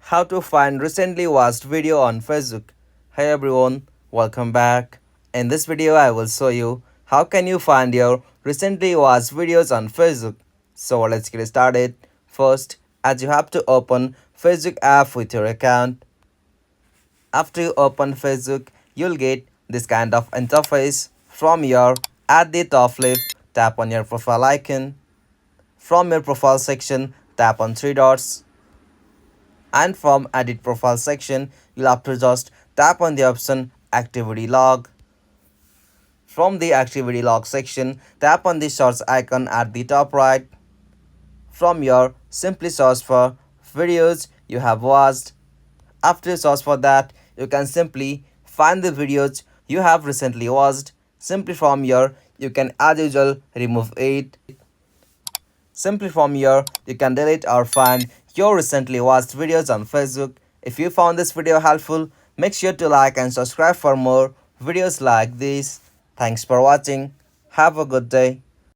How to find recently watched video on Facebook. Hey everyone, welcome back. In this video I will show you how can you find your recently watched videos on Facebook. So let's get started. First, as you have to open Facebook app with your account. After you open Facebook, you'll get this kind of interface. From your at the top left, tap on your profile icon. From your profile section, tap on three dots, and from edit profile section you'll have to just tap on the option activity log. From the activity log section, tap on the search icon at the top right. From your simply search for videos you have watched. After you search for that, you can simply find the videos you have recently watched. Simply from here you can as usual remove it. Simply from here, you can delete or find your recently watched videos on Facebook. If you found this video helpful, make sure to like and subscribe for more videos like this. Thanks for watching. Have a good day.